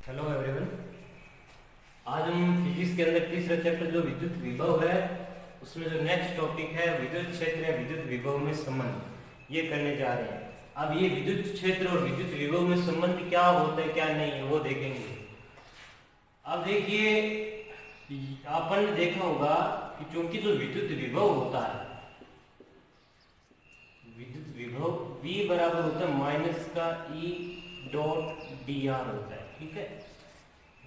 Hello everyone. आज हम physics के अंदर तीसरा चैप्टर जो विद्युत विभव है उसमें जो नेक्स्ट टॉपिक है विद्युत क्षेत्र या विद्युत विभव में संबंध ये करने जा रहे हैं। अब ये विद्युत क्षेत्र और विद्युत विभव में संबंध क्या होता है क्या नहीं है वो देखेंगे। अब देखिए आपने ने देखा होगा कि क्योंकि जो विद्युत विभव होता है विद्युत विभव V बराबर होता है माइनस का E डॉट dr होता है। ठीक है,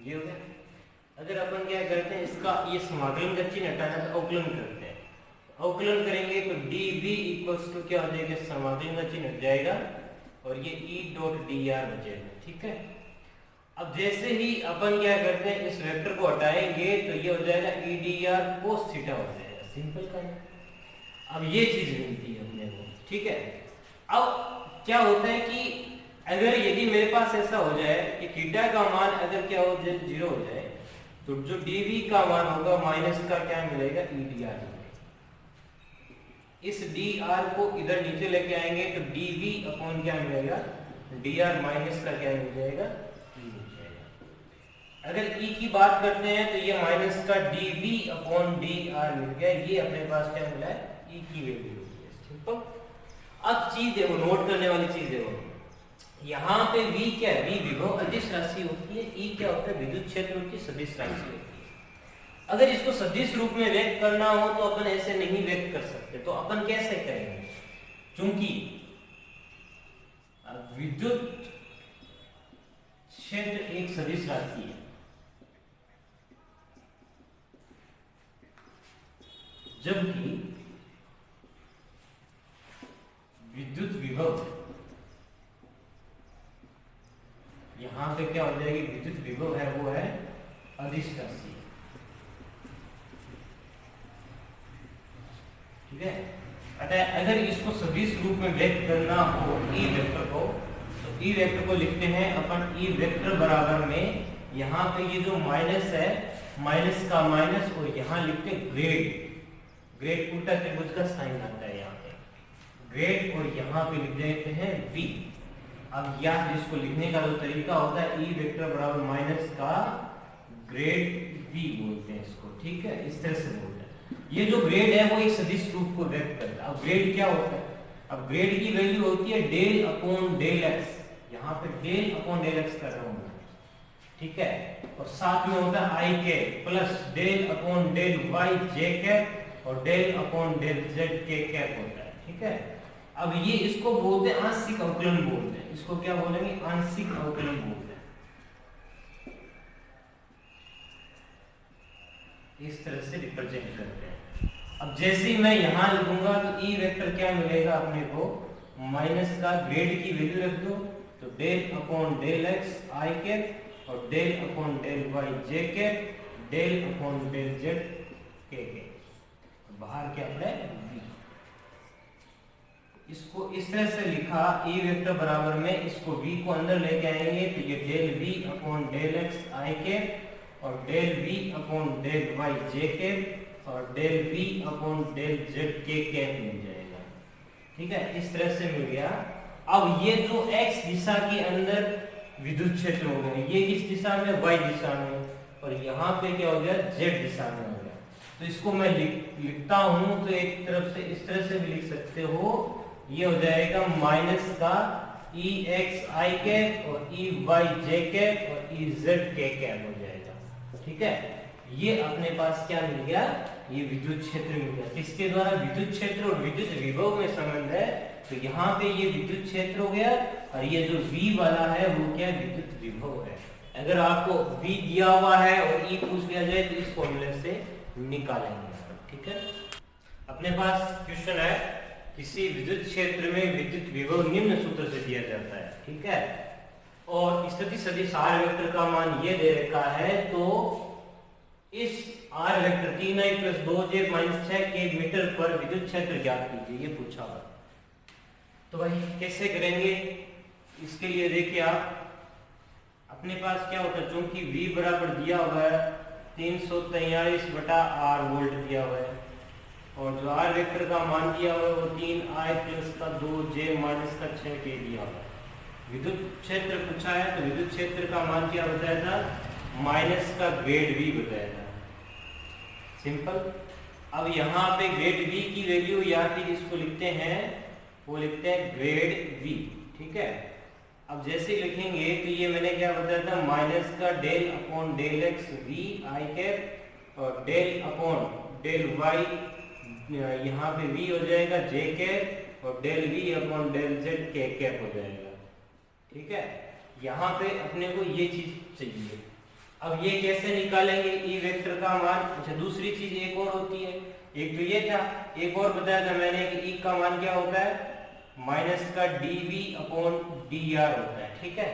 ये हो गया। अगर अपन क्या करते हैं इसका ये समाकलन का चिन्ह हटाना तो अवकलन करते हैं। अवकलन करेंगे तो dv इक्वल्स टू क्या हो जाएगा, समाकलन का चिन्ह हट जाएगा और ये E डॉट dr बचेगा। ठीक है, अब जैसे ही अपन क्या करते हैं इस वेक्टर को हटाएंगे तो ये हो जाएगा E dr cos थीटा हो जाएगा। सिंपल का है। अब ये चीज मिलती है अपने को। ठीक है, अब क्या होता है कि अगर यदि मेरे पास ऐसा हो जाए कि थीटा का मान अगर क्या हो जाए 0 हो जाए तो जो dv का मान होगा माइनस का क्या मिलेगा E dr। इस dr को इधर नीचे लेके आएंगे तो dv अपॉन क्या मिलेगा dr माइनस का क्या मिल जाएगा E मिल जाएगा। अगर E की बात करते हैं तो ये माइनस का dv अपॉन dr मिल गया। ये अपने पास क्या मिला है E की वैल्यू होगी। सिंपल। अब चीज देखो, नोट करने वाली चीज देखो, यहाँ पे V क्या है, V विभव अदिश राशि होती है, E क्या होता है विद्युत क्षेत्र की सदिश राशि होती है। अगर इसको सदिश रूप में व्यक्त करना हो तो अपन ऐसे नहीं व्यक्त कर सकते, तो अपन कैसे करेंगे, क्योंकि विद्युत क्षेत्र एक सदिश राशि है, जबकि विद्युत विभव यहां पे क्या हो जाएगी, विद्युत विभव है वो है अदिश राशि। ठीक है, अतः अगर इसको सदिश रूप में व्यक्त करना हो ई वेक्टर को तो ई वेक्टर को लिखते हैं अपन ई वेक्टर बराबर में यहाँ पे ये जो माइनस है माइनस का माइनस और यहाँ लिखते हैं ग्रेड। ग्रेड उल्टा त्रिभुज का साइन आता है यहाँ पे ग्रेड और यहाँ पे लिख देते हैं V। अब यह जिसको लिखने का जो तरीका होता है E वेक्टर बराबर माइनस का ग्रेड V बोलते हैं इसको। ठीक है, इस तरह से बोलते हैं। ये जो ग्रेड है वो एक सदिश रूप को व्यक्त करता है। अब ग्रेड क्या होता है, अब ग्रेड की वैल्यू होती है डेल अपॉन डेल एक्स। यहाँ पे डेल अपॉन डेल एक्स कर रहा हूँ। ठीक है, और साथ में होता है I के plus del upon del Y J cap और del upon del Z K cap होता है। ठीक है, अब ये इसको बोलते हैं आंशिक अवकलन बोलते हैं। इसको क्या बोलेंगे, आंशिक अवकलन बोलते हैं। इस तरह से रिप्रेजेंट करते हैं। अब जैसे ही मैं यहां लिखूंगा तो E वेक्टर क्या मिलेगा अपने को, माइनस का ग्रेड की वैल्यू रख दो तो del upon del x I cap और del upon del Y J cap del upon del Z K cap. बाहर क्या है V। इसको इस तरह से लिखा E वेक्टर बराबर में इसको V को अंदर लेके आएंगे तो ये del V upon del x I के और del V upon del Y J के और del V upon del Z K cap मिल जाएगा। ठीक है, इस तरह से मिल गया। अब ये जो X दिशा के अंदर विद्युत क्षेत्र हो गया, ये किस दिशा में, Y दिशा में, और यहाँ पे क्या हो गया Z दिशा में हो गया। तो इसको मैं लिखता हूं तो एक तरफ से इस तरह से भी लिख सकते हो, ये हो जाएगा माइनस का E x I कैप और E y j कैप और E z k कैप हो जाएगा। ठीक है, ये अपने पास क्या मिल गया, ये विद्युत क्षेत्र मिल गया। इसके द्वारा विद्युत क्षेत्र और विद्युत विभव में संबंध है। तो यहाँ पे ये विद्युत क्षेत्र हो गया और ये जो V वाला है वो क्या विद्युत विभव है। अगर आपको V दिया हुआ है और E पूछ लिया जाए तो इस फॉर्मूले से निकालेंगे। ठीक है, अपने पास क्वेश्चन है, किसी विद्युत क्षेत्र में विद्युत विभव निम्न सूत्र से दिया जाता है। ठीक है, और स्थिति सदिश R वेक्टर का मान ये दे रखा है, तो इस R वेक्टर 3i + 2j - 6 के मीटर पर विद्युत क्षेत्र ज्ञात कीजिए, ये पूछा हुआ। तो भाई कैसे करेंगे, इसके लिए देखिए आप अपने पास क्या होता है, चूंकि V बराबर दिया हुआ है 343/R वोल्ट दिया हुआ है और जो R वेक्टर का मान दिया हुआ है वो 3i + 2j - 6 के दिया हुआ है। विद्युत क्षेत्र पूछा है तो विद्युत क्षेत्र का मान क्या बताया था, माइनस का ग्रेड वी बताया था। सिंपल। अब यहाँ पे ग्रेड वी की वैल्यू या फिर इसको लिखते हैं, वो लिखते हैं ग्रेड वी, ठीक है। अब जैसे लिखेंगे तो ये मैंने क्या बताया था, माइनस का del upon del x v i cap और डेल अपॉन डेल वाई, यहाँ पे वी हो जाएगा जे कैप और del v upon del z k cap हो जाएगा, ठीक है। यहाँ पे अपने को ये चीज चाहिए। अब ये कैसे निकालेंगे ई वेक्टर का मान। अच्छा, दूसरी चीज एक और होती है, एक तो ये था, एक और बताया था मैंने कि ई का मान क्या होता है, माइनस का dv अपॉन dr होता है, ठीक है।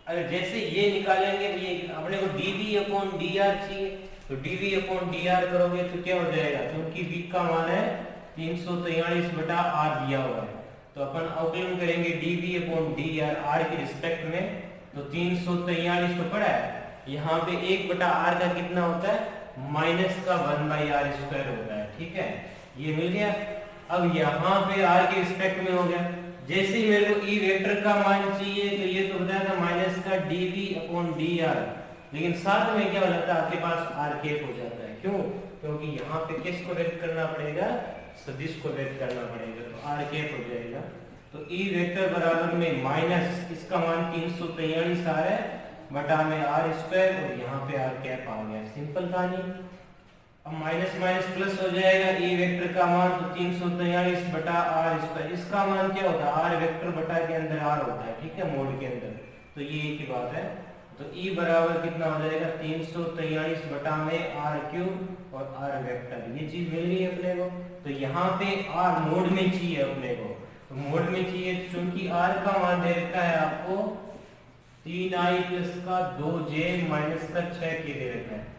अगर जैसे ये निकालेंगे तो ये अपने को dv अपॉन dr चाहिए, तो dv अपॉन dr करोगे तो क्या हो जाएगा, क्योंकि v का मान है 343 बटा r दिया हुआ है, तो अपन अवकलन करेंगे dv अपॉन dr r के रिस्पेक्ट में, तो 343 तो पड़ा है, यहाँ पे 1 बटा r का कितना होता है, माइनस का 1/r² होता है, ठीक है। ये मिल गया। अब यहाँ पे r के रिस्पेक्ट में हो गया। जैसे ही मेरे को ई वेक्टर का मान चाहिए तो ये तो बताया था माइनस का dv अपॉन dr, लेकिन साथ में क्या हो जाता है, आपके पास r कैप हो जाता है। क्यों? क्योंकि यहाँ पे किसको व्यक्त करना पड़ेगा, सदिश को व्यक्त करना पड़ेगा, तो r कैप हो जाएगा। तो ई वेक्टर बराबर में माइनस इसका मान 343 आ रहा है बटा में r² और यहाँ पे r कैप आ गया। सिंपल कहानी। अब माइनस माइनस प्लस हो जाएगा, ई वेक्टर का मान तो 343 बटा r², इसका मान क्या होता है, r वेक्टर बटा के अंदर r होता है, ठीक है, मोड के अंदर, तो ये एक ही बात है। तो ई बराबर कितना हो जाएगा, 343 बटा में r³ और r वेक्टर, ये चीज मिल रही है अपने को। तो यहाँ पे r मोड में चाहिए अपने को, तो मोड में चाहिए, चूंकि r का मान दे रखा है आपको 3i प्लस का 2j माइनस का 6k दे रखा है।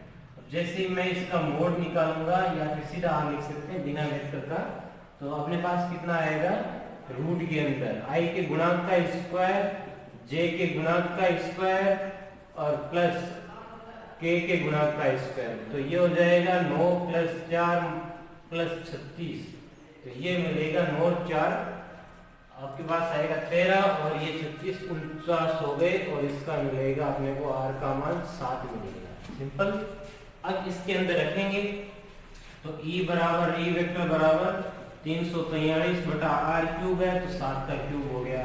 जैसे मैं इसका मोड निकालूंगा या फिर सीधा आप लिख सकते हैं बिना वेक्टर का, तो अपने पास कितना आएगा, रूट के अंदर i के गुणांक का स्क्वायर, j के गुणांक का स्क्वायर और प्लस k के गुणांक का स्क्वायर, तो ये हो जाएगा 9 + 4 + 36, तो ये मिलेगा 9 4 आपके पास आएगा 13 और ये 36 49 हो गए, और इसका मिलेगा अपने को r का मान 7 मिलेगा। सिंपल। अब इसके अंदर रखेंगे तो ई बराबर ई वेक्टर बराबर 343 बटा r³ है, तो 7 का क्यूब हो गया।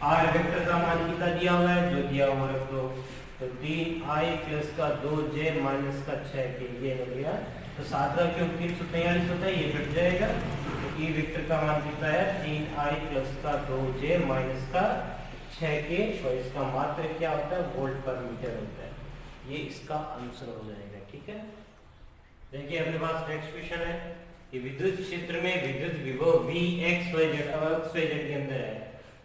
r वेक्टर का मान कितना दिया हुआ है, जो दिया हुआ रख दो, तो 3i प्लस का 2j माइनस का 6k, ये हो गया। तो 7 का क्यूब 343 होता है, ये कट जाएगा, तो ई वेक्टर का मान कितना है, 3i प्लस का 2j माइनस का 6k, और इसका मात्रक क्या होता है, वोल्ट पर मीटर होता है। ये इसका आंसर हो जाएगा, ठीक है। देखिए अपने पास नेक्स्ट क्वेश्चन है कि विद्युत क्षेत्र में विद्युत विभव V x y z, अब x y z के अंदर है,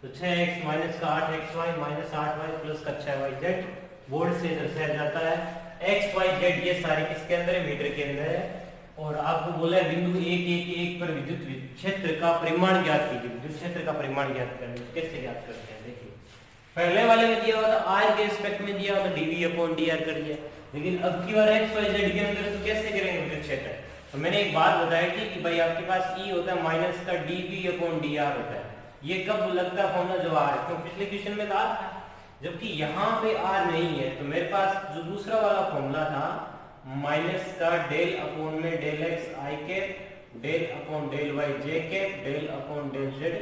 तो 6x माइनस का 8xy माइनस 8y प्लस का 6yz वोल्ट से दर्शाया जाता है। x y z ये सारे किसके अंदर है, मीटर के अंदर है, और आपको बोला है बिंदु 1 1 1 पर विद्युत क्षेत्र का परिमाण ज्ञात कीजिए। विद्युत क्षेत्र का परिमाण ज्ञात करना, कैसे ज्ञात करते हैं, देखिए पहले वाले में दिया हुआ था r के रिस्पेक्ट में दिया हुआ था dv अपॉन dr कर दिया, लेकिन अब की बार x y z के अंदर तो कैसे करेंगे विद्युत क्षेत्र। तो मैंने एक बात बताई थी कि भाई आपके पास E होता है माइनस का dv अपॉन dr होता है, ये कब लगता है फॉर्मूला, जब r, क्यों पिछले क्वेश्चन में था, जबकि यहाँ पे r नहीं है, तो मेरे पास जो दूसरा वाला फॉर्मूला था माइनस का डेल अपॉन में del x i cap, del upon del y j cap, del upon del z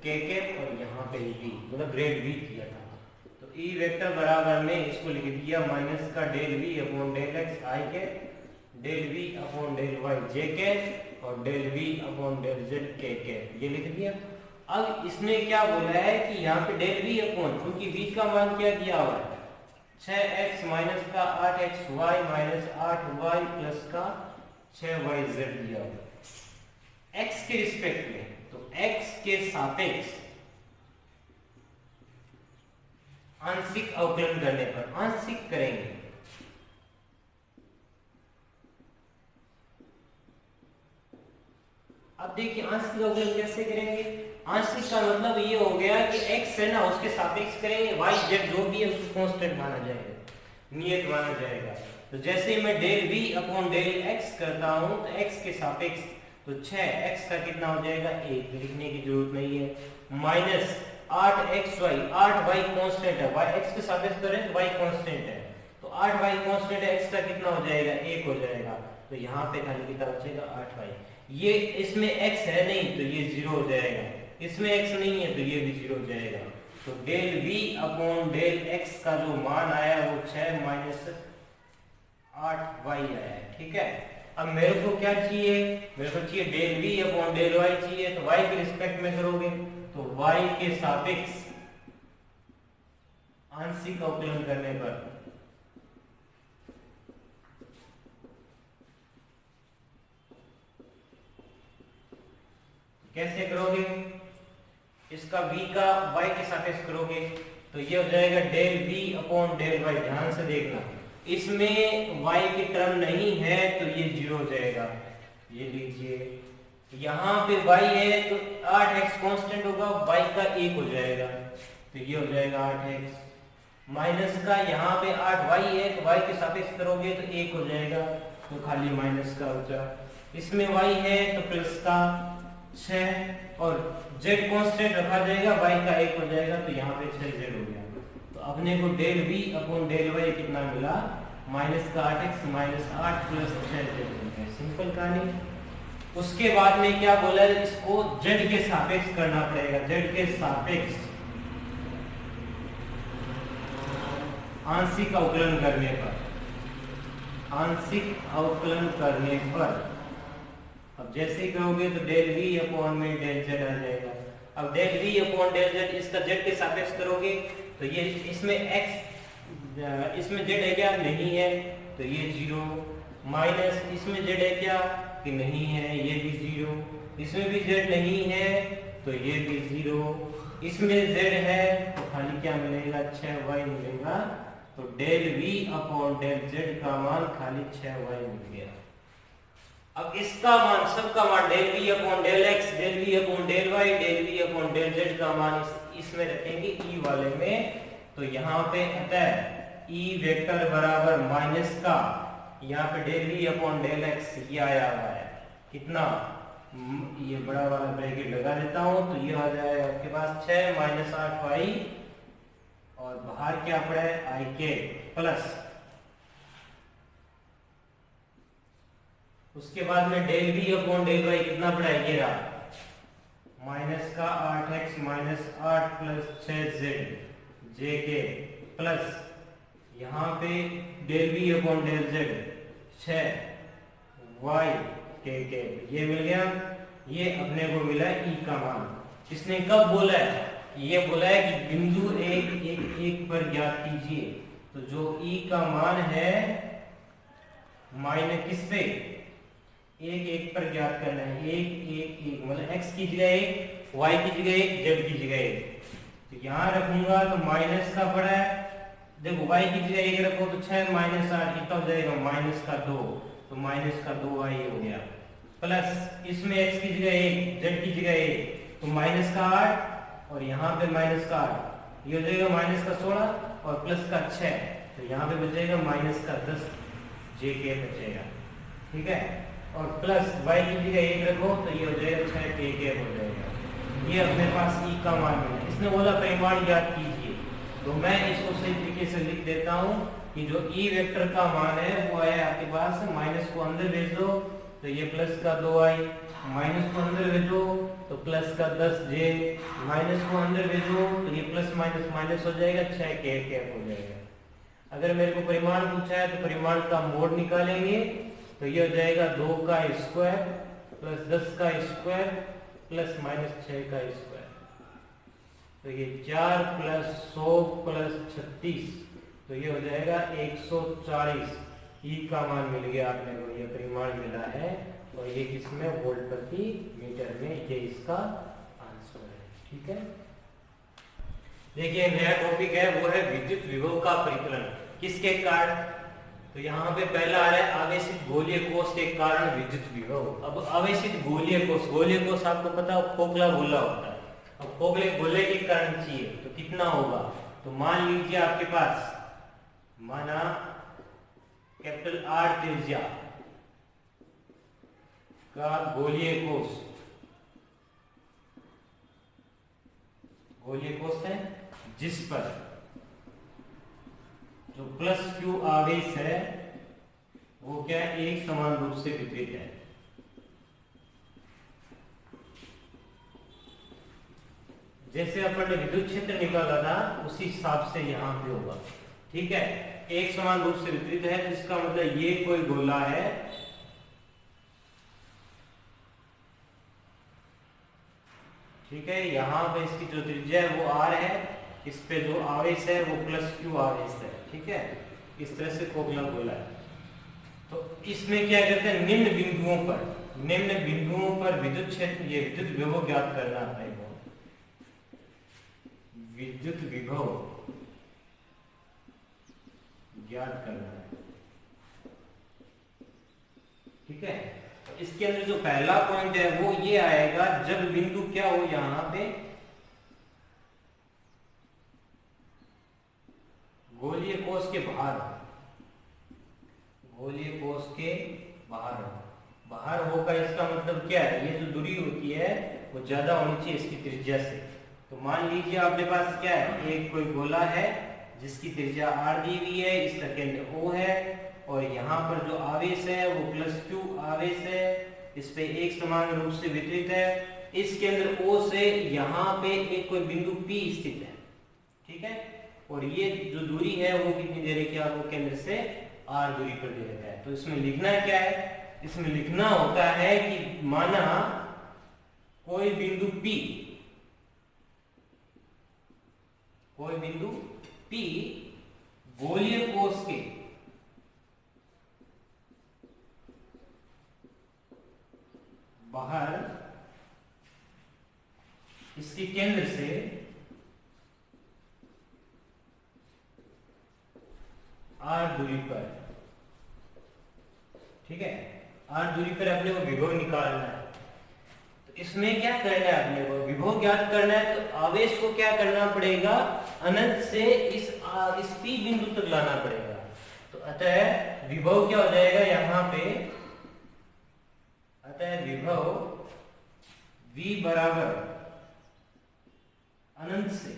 k cap, और यहाँ पे v मतलब ग्रेड v किया था। तो ई वेक्टर बराबर में इसको लिख दिया माइनस का del v upon del x i cap, del v upon del y j cap और del v upon del z k cap, ये लिख दिया। अब इसने क्या बोला है कि यहाँ पे डेल v अपॉन, क्योंकि v का मान क्या दिया हुआ है, 6x माइनस का 8xy माइनस 8y प्लस का 6yz दिया हुआ है x के रिस्पेक्ट में, तो x के सापेक्ष आंशिक अवकलन करने पर, आंशिक करेंगे, अब देखिए आंशिक अवकलन कैसे करेंगे। आंशिक का मतलब ये हो गया कि x है ना उसके सापेक्ष करेंगे, y z जो भी है उसको कांस्टेंट माना जाएगा, नियत माना जाएगा। तो जैसे ही मैं del v upon del x करता हूं तो x के सापेक्ष, तो 6x का कितना हो जाएगा 1, लिखने की जरूरत नहीं है, माइनस 8xy, 8y कांस्टेंट है, y x के सापेक्ष करें तो y कांस्टेंट है, तो 8y कांस्टेंट है, x का कितना हो जाएगा 1 हो जाएगा, तो यहाँ पे खाली कितना बचेगा 8y। ये इसमें x है नहीं तो ये 0 हो जाएगा, इसमें x नहीं है तो ये भी 0 हो जाएगा। तो del v upon del x का जो मान आया वो 6 माइनस 8y आया है, ठीक है। अब मेरे को क्या चाहिए, मेरे को चाहिए del v upon del y चाहिए, तो y के रिस्पेक्ट में करोगे तो y के सापेक्ष आंशिक अवकलन करने पर कैसे करोगे, इसका v का y के सापेक्ष करोगे तो ये हो जाएगा del v upon del y। ध्यान से देखना, इसमें y की टर्म नहीं है तो ये 0 हो जाएगा, ये लीजिए यहाँ पे y है तो 8x कांस्टेंट होगा, y का 1 हो जाएगा, तो ये हो जाएगा 8x माइनस का यहाँ पे 8y है तो y के सापेक्ष करोगे तो 1 हो जाएगा, तो खाली माइनस का बचा, इसमें y है तो प्लस का 6 और z कांस्टेंट रखा जाएगा, y का 1 हो जाएगा, तो यहाँ पे 6z हो गया। तो अपने को del v upon del y कितना मिला, माइनस का 8x minus 8 plus 6z। Simple कहानी। उसके बाद में क्या बोला है, इसको z के सापेक्ष करना पड़ेगा, z के सापेक्ष आंशिक अवकलन करने पर, आंशिक अवकलन करने पर अब जैसे ही करोगे तो डेल v अपॉन में डेल z आ जाएगा। अब del v upon del z इसका z के सापेक्ष करोगे तो ये इसमें x, इसमें z है क्या, नहीं है, तो ये 0 माइनस इसमें z है क्या कि नहीं है, ये भी 0, इसमें भी z नहीं है तो ये भी 0, इसमें z है तो खाली क्या मिलेगा 6y मिलेगा। तो del v upon del z का मान खाली 6y मिल गया। अब इसका मान, सबका मान del v upon del x, del v upon del y, del v upon del z का मान इसमें रखेंगे e वाले में, तो यहाँ पे अतः e वेक्टर बराबर माइनस का, यहाँ पे del v upon del x ये आया हुआ है कितना, ये बड़ा वाला ब्रैकेट लगा देता हूँ तो ये आ जाएगा आपके पास 6 माइनस 8y और बाहर क्या पड़ा है i के प्लस, उसके बाद में del v upon del y कितना पड़ा है, ये रहा माइनस का 8x minus 8 plus 6z j के प्लस यहाँ पे del v upon del z 6y के ये मिल गया। ये अपने को मिला e का मान। इसने कब बोला है, ये बोला है कि बिंदु 1 पर ज्ञात कीजिए, तो जो e का मान है माइनस किस पे 1 पर ज्ञात करना है, 1 मतलब x की जगह 1, y की जगह 1, z की जगह 1, तो यहाँ रखूंगा तो माइनस का पड़ा है, देखो y की जगह 1 रखो तो 6 माइनस 8 कितना हो जाएगा माइनस का 2, तो माइनस का 2y हो गया, प्लस इसमें x की जगह 1, z की जगह 1, तो माइनस का 8 और यहाँ पे माइनस का 8, ये हो जाएगा माइनस का 16 और प्लस का 6, तो यहाँ पे बचेगा माइनस का 10 j के बचेगा, ठीक है, और प्लस y की जगह 1 रखो तो ये हो जाएगा 6 k हो जाएगा। ये अपने पास e का मान है। इसने बोला परिमाण ज्ञात कीजिए, तो मैं इसको सही तरीके से लिख देता हूँ कि जो e वेक्टर का मान है वो आया आपके पास, माइनस को अंदर भेज दो तो ये प्लस का 2i, माइनस को अंदर भेजो तो प्लस का 10j, माइनस को अंदर भेजो तो ये प्लस माइनस माइनस हो जाएगा 6k हो जाएगा। अगर मेरे को परिमाण पूछा है तो परिमाण का मोड निकालेंगे तो ये हो जाएगा 2 का स्क्वायर प्लस 10 का स्क्वायर प्लस माइनस 6 का स्क्वायर, तो ये 4 प्लस 100 प्लस 36, तो ये हो जाएगा 140। ई का मान मिल गया आपने को, ये परिमाण मिला है और ये किसमें वोल्ट प्रति मीटर में, ये इसका आंसर है, ठीक है। देखिए नया टॉपिक है वो है विद्युत विभव का परिकलन, किसके कारण, तो यहाँ पे पहला आ रहा है आवेशित गोलीय कोष के कारण विद्युत विभव। अब आवेशित गोलीय कोष आपको पता है खोखला गोला होता है, अब खोखले गोले के कारण चाहिए तो कितना होगा, तो मान लीजिए आपके पास माना कैपिटल R त्रिज्या का गोलीय गोलीय कोष है जिस पर जो प्लस क्यू आवेश है वो क्या है, एक समान रूप से वितरित है। जैसे अपन ने विद्युत क्षेत्र निकाला था उसी हिसाब से यहां पे होगा। ठीक है, एक समान रूप से वितरित है, जिसका मतलब ये कोई गोला है, ठीक है, यहाँ पे इसकी जो त्रिज्या है वो r है, इस पे जो आवेश है वो प्लस क्यू आवेश है। ठीक है, इस तरह से खोखला गोला है। तो इसमें क्या करते हैं, निम्न बिंदुओं पर विद्युत क्षेत्र, ये विद्युत विभव ज्ञात करना है, विद्युत विभव ज्ञात करना है। ठीक है, तो इसके अंदर जो पहला पॉइंट है वो ये आएगा जब बिंदु क्या हो, यहां पे गोलीय कोष के बाहर हो, गोलीय कोष के बाहर हो। बाहर होकर इसका मतलब क्या है, ये जो दूरी होती है वो ज्यादा होनी चाहिए इसकी त्रिज्या से। तो मान लीजिए आपके पास क्या है, एक कोई गोला है जिसकी त्रिज्या r दी हुई है, इसका केंद्र O है और यहाँ पर जो आवेश है वो प्लस क्यू आवेश है, इस पे एक समान रूप से वितरित है। इस केंद्र O से यहाँ पे एक कोई बिंदु P स्थित है। ठीक है, और ये जो दूरी है वो कितनी दे रखी है आपको, केंद्र से r दूरी पर दे रखा है। तो इसमें लिखना क्या है, इसमें लिखना होता है कि माना कोई बिंदु P, कोई बिंदु P गोलीय कोष के बाहर इसके केंद्र से r दूरी पर, ठीक है, r दूरी पर अपने को विभव निकालना है। तो इसमें क्या करना है, अपने को विभव ज्ञात करना है। तो आवेश को क्या करना पड़ेगा, अनंत से इस P बिंदु तक लाना पड़ेगा। तो अतः विभव क्या हो जाएगा यहाँ पे, अतः विभव V बराबर अनंत से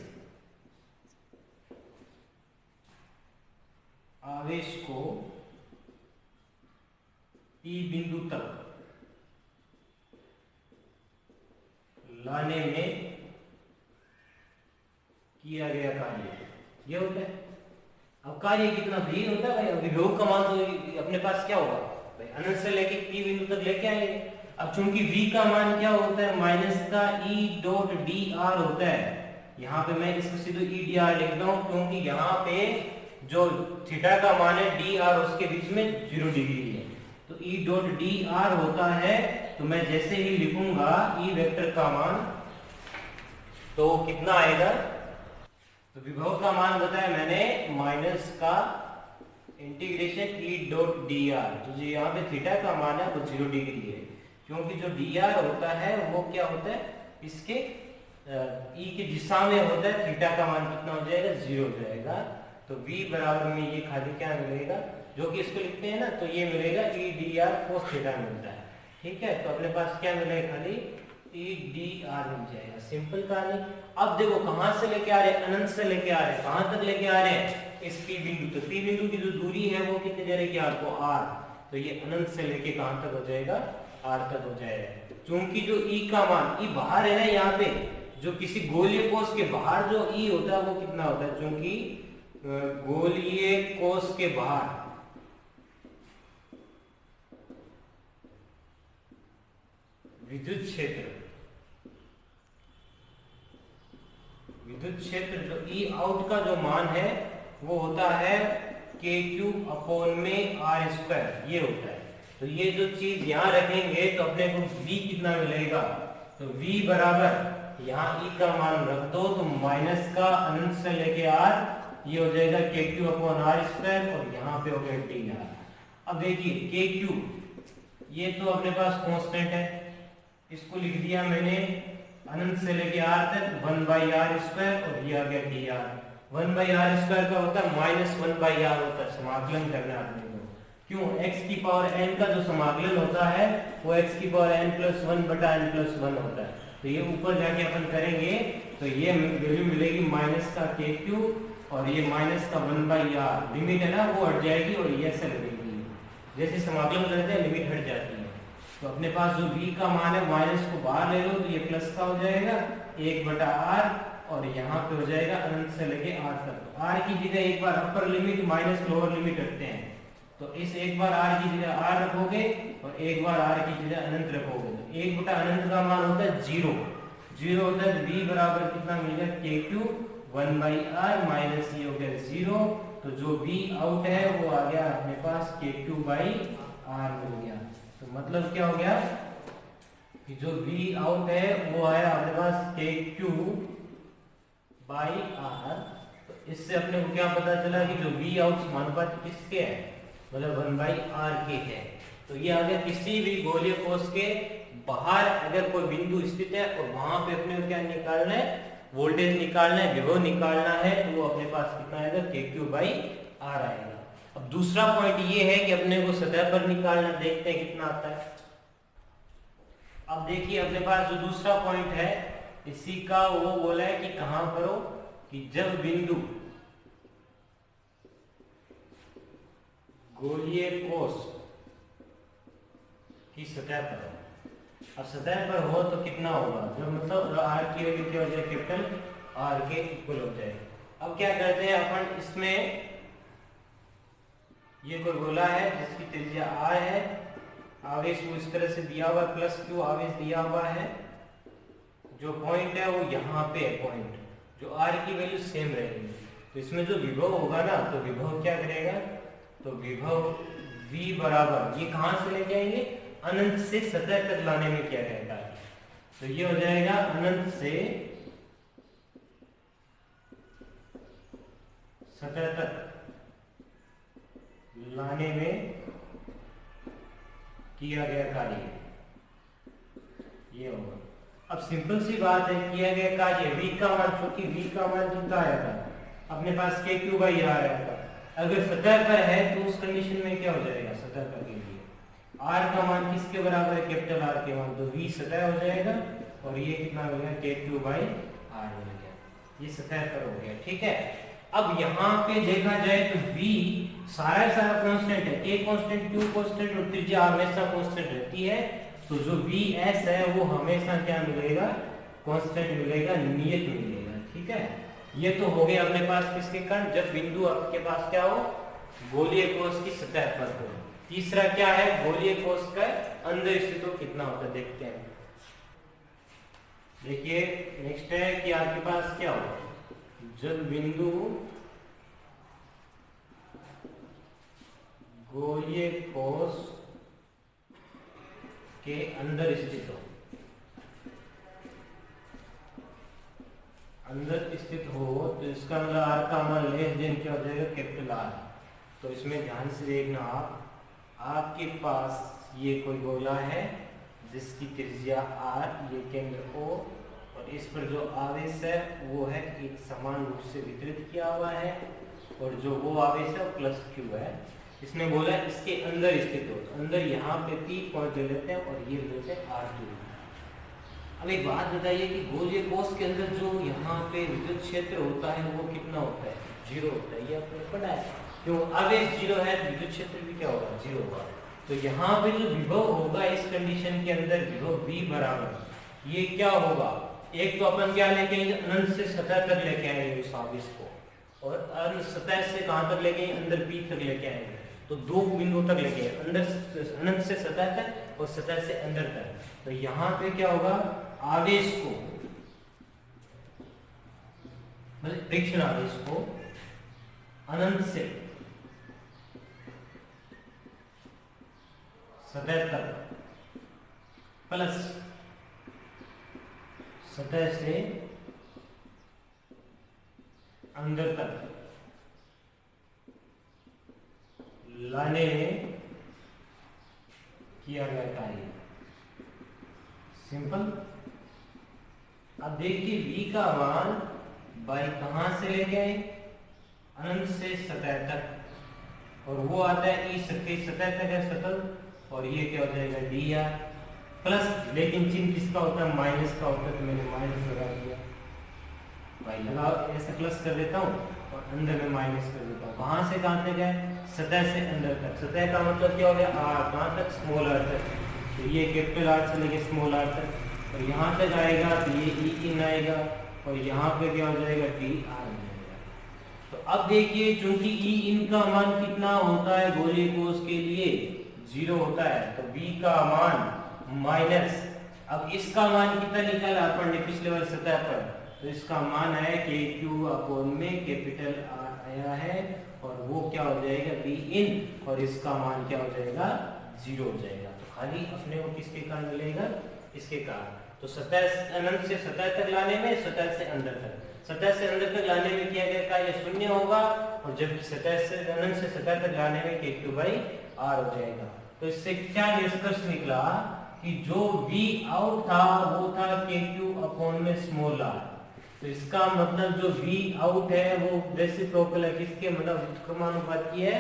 आवेश को P बिंदु तक लाने में किया गया कार्य ये होता है। अब कार्य कितना भी होता है भाई, विभव का मान तो अपने पास क्या होगा भाई, अनंत से लेके P बिंदु तक लेके आएंगे। अब चूंकि V का मान क्या होता है, माइनस का E डॉट dr होता है। यहाँ पे मैं इसको सीधे E dr लिखता हूँ, क्योंकि यहाँ पे जो थीटा का मान है dr उसके बीच में 0 डिग्री है। तो E डॉट dr होता है, तो मैं जैसे ही लिखूंगा E वेक्टर का मान, तो कितना आएगा, तो विभव का मान बताया मैंने माइनस का इंटीग्रेशन E डॉट dr, तो जो यहाँ पे थीटा का मान है वो 0 डिग्री है, क्योंकि जो dr होता है वो क्या होता है, इसके E की दिशा में होता है। थीटा का मान कितना हो जाएगा, 0 हो जाएगा। तो V बराबर में ये खाली क्या मिलेगा, जो कि इसको लिखते हैं ना, तो ये मिलेगा E dr cos थीटा मिलता है। ठीक है, तो अपने पास क्या मिलेगा, खाली E dr मिल जाएगा। सिंपल कहानी। अब देखो कहां से लेके आ रहे हैं, अनंत से लेके आ रहे हैं, कहां तक लेके आ रहे हैं, इस P बिंदु। तो P बिंदु की जो दूरी है वो कितनी दे रही है आपको, r। तो ये अनंत से लेके कहां तक हो जाएगा, r तक हो जाएगा। क्योंकि जो E का मान, E बाहर है ना, यहाँ पे जो किसी गोलीय कोष के बाहर जो E होता है वो कितना होता है, क्योंकि गोलीय कोष के बाहर विद्युत क्षेत्र जो E आउट का जो मान है वो होता है KQ अपॉन में R², ये होता है। तो ये जो चीज यहाँ रखेंगे तो अपने को V कितना मिलेगा, तो V बराबर यहाँ E का मान रख दो, तो माइनस का अनंत से लेके R, ये हो जाएगा KQ अपॉन R², और यहाँ पे हो गया dr। अब देखिए KQ ये तो अपने पास कांस्टेंट है, इसको लिख दिया मैंने अनंत से लेके r तक 1/r², और ये आ गया dr। 1/r² का होता है माइनस 1/r होता है, समाकलन करना है आपने को। क्यों, x की पावर n का जो समाकलन होता है वो x की पावर n+1/n+1 होता है। तो ये ऊपर जाके अपन करेंगे तो ये वैल्यू मिलेगी माइनस का के क्यूब और ये माइनस का 1/r लिमिट है ना वो हट जाएगी और ये ऐसे लगेगी। जैसे समाकलन करते हैं लिमिट हट जाती है। तो अपने पास जो v का मान है माइनस को बाहर ले लो तो ये प्लस का हो जाएगा 1/r और यहाँ पे हो जाएगा अनंत से लेके r तक। तो r की जगह एक बार upper limit minus lower limit रखते हैं तो इस एक बार r की जगह r रखोगे और एक बार r की जगह अनंत रखोगे तो 1/अनंत का मान होता है 0 होता है v बराबर कितना मिलेगा k क्यूब 1/r माइनस ये हो गया 0। तो जो v आउट है वो आ गया अपने पास k क्यूब बाई r मिल गया। तो मतलब क्या हो गया कि जो v आउट है वो आया अपने पास k क्यूब बाई r। तो इससे अपने को क्या पता चला कि जो v आउट समानुपाती किसके है मतलब 1/r के है। तो ये आ गया किसी भी गोलीय कोश के बाहर अगर कोई बिंदु स्थित है और वहां पे अपने को क्या निकालना है वोल्टेज निकालना है विभव निकालना है तो वो अपने पास कितना आएगा k क्यूब बाई r आएगा। अब दूसरा पॉइंट ये है कि अपने को सतह पर निकालना देखते हैं कितना आता है। अब देखिए अपने पास जो दूसरा पॉइंट है इसी का वो बोला है कि कहां पर हो कि जब बिंदु गोलीय कोश की सतह पर हो। अब सतह पर हो तो कितना होगा जब मतलब r की वैल्यू क्या हो जाए कैपिटल R के इक्वल हो जाए। अब क्या करते हैं अपन इसमें ये कोई गोला है जिसकी त्रिज्या r है आवेश को इस तरह से दिया हुआ प्लस q आवेश दिया हुआ है। जो पॉइंट है वो यहाँ पे है पॉइंट जो r की वैल्यू सेम रहेगी। तो इसमें जो विभव होगा ना तो विभव क्या करेगा तो विभव v बराबर ये कहां से लेके आएंगे अनंत से सतह तक लाने में क्या रहता है तो ये हो जाएगा अनंत से सतह तक लाने में किया गया कार्य ये होगा। अब सिंपल सी बात है किया गया कार्य v का मान चूंकि v का मान कितना आया था अपने पास k क्यूब बाई r आया था। अगर सतह पर है तो उस कंडीशन में क्या हो जाएगा सतह पर के लिए r का मान किसके बराबर है कैपिटल R के मान तो v सतह हो जाएगा और ये कितना हो गया k क्यूब बाई r हो गया ये सतह पर हो गया। ठीक है। अब यहाँ पे देखा जाए तो v सारा कांस्टेंट है k कांस्टेंट q कांस्टेंट और त्रिज्या हमेशा कांस्टेंट रहती है। तो जो vs है वो हमेशा क्या मिलेगा कांस्टेंट मिलेगा नियत मिलेगा। ठीक है। ये तो हो गया अपने पास किसके कारण जब बिंदु आपके पास क्या हो गोलीय कोश की सतह पर हो। तीसरा क्या है गोलीय कोश का अंदर स्थित हो कितना होता है देखते हैं। देखिए नेक्स्ट है कि आपके पास क्या हो जब बिंदु गोलीय कोश के अंदर स्थित हो तो इसका मतलब r का मान लेस देन क्या हो जाएगा कैपिटल R। तो इसमें ध्यान से देखना आपके पास ये कोई गोला है जिसकी त्रिज्या r ये केंद्र O और इस पर जो आवेश है वो है एक समान रूप से वितरित किया हुआ है और जो वो आवेश है प्लस q है। इसने बोला इसके अंदर स्थित हो तो अंदर यहाँ पे P पॉइंट ले लेते हैं और ये लेते हैं R2। अब एक बात बताइए कि गोलीय कोश के अंदर जो यहाँ पे विद्युत क्षेत्र होता है वो कितना होता है 0 होता है। ये आपने पढ़ा है क्यों आवेश 0 है विद्युत क्षेत्र भी क्या होगा 0 होगा। तो यहाँ पे जो विभव होगा इस कंडीशन के अंदर विभव v बराबर ये क्या होगा एक तो अपन क्या लेके आएंगे अनंत से सतह तक लेके आएंगे उस आवेश को और सतह से कहां तक लेके अंदर p तक लेके आएंगे तो दो बिंदु तक लेके अंदर अनंत से सतह तक और सतह से अंदर तक। तो यहाँ पे क्या होगा आवेश को मतलब प्रेक्षण आवेश को अनंत से सतह तक प्लस सतह से अंदर तक लाने में किया गया कार्य सिंपल। अब देखिए v का मान बाई कहां से ले गए अनंत से सतह तक और वो आता है ई सतह तक है सकल और ये क्या हो जाएगा dr प्लस, लेकिन चिन्ह किसका होता है, माइनस का होता है, तो मैंने माइनस लगा दिया। भाई लगाओ, ऐसे प्लस कर देता हूँ और अंदर में माइनस कर देता हूँ। कहाँ से कहाँ तक है, सतह से अंदर तक। सतह का मतलब क्या हो गया, आर, कहाँ तक, स्मॉल आर तक। तो ये कैपिटल आर से लेके स्मॉल आर तक, और यहाँ तक आएगा तो ये ई इन आएगा, और यहाँ पे क्या हो जाएगा, डी आर हो जाएगा। तो अब देखिए, चूंकि ई इन का मान कितना होता है गोलीय कोष के लिए, 0 होता है, तो बी का मान माइनस, अब इसका मान कितना निकाला अपन ने पिछले वाली सतह पर, तो इसका मान है के क्यू अपॉन में कैपिटल आर आया है, और वो क्या हो जाएगा, बी इन, और इसका मान क्या हो जाएगा, 0 हो जाएगा। तो खाली अपने को किसके कारण मिलेगा, इसके कारण। तो सतह अनंत से सतह तक लाने में, सतह से अंदर तक, सतह से अंदर तक लाने में क्या क्या ये 0 होगा, और जबकि सतह से अनंत से सतह तक लाने में के क्यू बाई आर हो जाएगा। तो इससे क्या निष्कर्ष निकला कि जो V आउट था वो था के क्यू अपॉन में स्मॉल आर। तो इसका मतलब जो V आउट है वो रेसिप्रोकल है किसके, मतलब समानुपाती है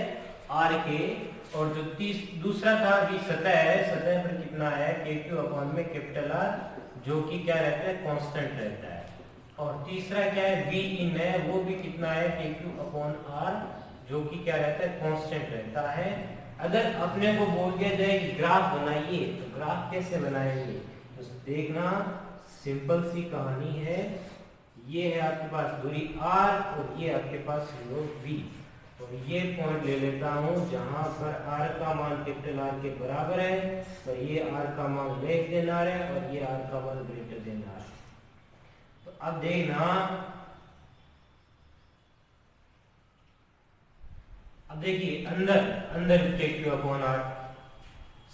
R के, और जो दूसरा था V सतह है, सतह पर कितना है, के क्यू अपॉन में कैपिटल आर, जो कि क्या रहता है, कांस्टेंट रहता है। और तीसरा क्या है, V इन है, वो भी कितना है, के क्यू अपॉन आर, जो कि क्या रहता है, कांस्टेंट रहता है। अगर अपने को बोल दिया जाए कि ग्राफ बनाइए, तो ग्राफ कैसे बनाएंगे, तो देखना, सिंपल सी कहानी है। ये है आपके पास दूरी r, और ये आपके पास है v, और ये पॉइंट ले लेता हूं जहां पर r का मान कैपिटल R के बराबर है, और ये r का मान लेस देन r है, और ये r का मान ग्रेटर देन r। तो अब देखना, अब देखिए अंदर के क्यू अपॉन आर,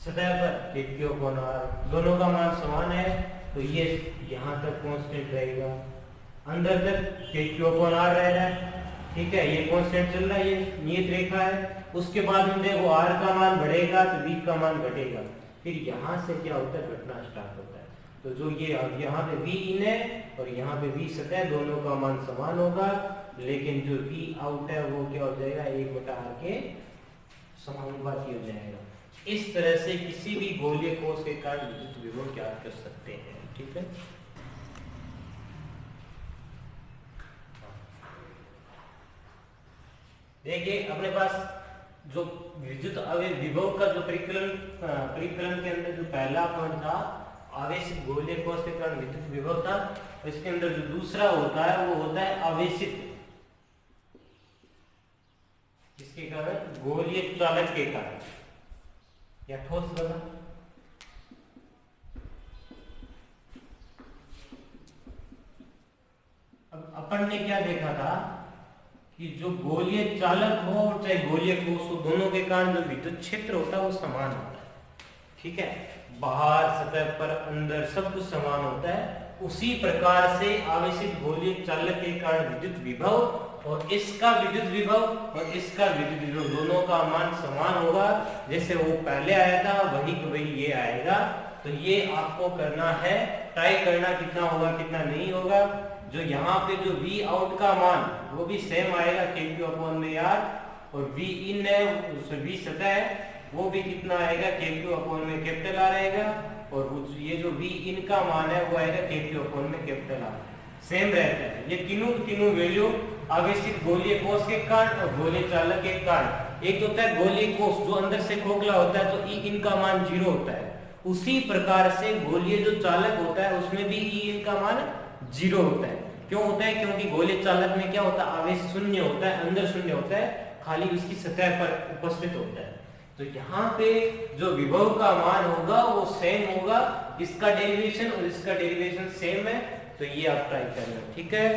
सतह पर के क्यू अपॉन आर, दोनों का मान समान है, तो ये यहाँ तक कांस्टेंट रहेगा, अंदर तक के क्यू अपॉन आर रह रहा है, ठीक है, ये कांस्टेंट चल रहा है, ये नियत रेखा है। उसके बाद में देखो आर का मान बढ़ेगा तो v का मान घटेगा, फिर यहाँ से क्या होता है, घटना स्टार्ट होता है। तो जो ये अब यहाँ पे v इन है और यहाँ पे v सतह, दोनों का मान समान होगा, लेकिन जो v आउट है वो क्या हो जाएगा, 1/r के समानुपाती हो जाएगा। इस तरह से किसी भी गोलीय कोष के कारण विद्युत विभव ज्ञात कर सकते हैं, ठीक है। देखिए अपने पास जो विद्युत आवेश विभव का जो परिकलन के अंदर जो पहला पॉइंट था, आवेशित गोलीय कोष के कारण विद्युत विभव था, और इसके अंदर जो दूसरा होता है वो होता है आवेशित, किसके कारण, गोलीय चालक के कारण, या ठोस बना। अब अपन ने क्या देखा था कि जो गोलीय चालक हो और चाहे गोलीय कोष हो, दोनों के कारण जो विद्युत क्षेत्र होता है वो समान होता है, ठीक है, बाहर, सतह पर, अंदर सब कुछ समान होता है। उसी प्रकार से आवेशित गोलीय चालक के कारण विद्युत विभव और इसका विद्युत विभव और इसका विद्युत विभव दोनों का मान समान होगा। जैसे वो पहले आया था वही ये आएगा। तो ये आपको करना है, ट्राई करना कितना होगा कितना नहीं होगा। जो यहाँ पे जो V आउट का मान वो भी सेम आएगा KQ अपॉन में R, और V इन है V सतह है वो भी कितना आएगा KQ अपॉन में कैपिटल R आएगा, और ये जो V इन का मान है वो आएगा KQ अपॉन में कैपिटल R, सेम रहता है। ये तीनों वैल्यू आवेशित गोलीय कोष के कारण और गोलीय चालक के कारण। एक होता है गोलीय कोष जो अंदर से खोखला होता है तो E इन का मान 0 होता है, उसी प्रकार से गोलीय जो चालक होता है उसमें भी E इन का मान 0 होता है। क्यों होता है? क्योंकि गोलीय चालक में क्या होता है, आवेश शून्य होता है, अंदर शून्य होता है, खाली उसकी सतह पर उपस्थित होता है। तो यहाँ पे जो विभव का मान होगा वो सेम होगा, इसका डेरिवेशन और इसका डेरिवेशन सेम है। तो ये आप ट्राई करना, ठीक है।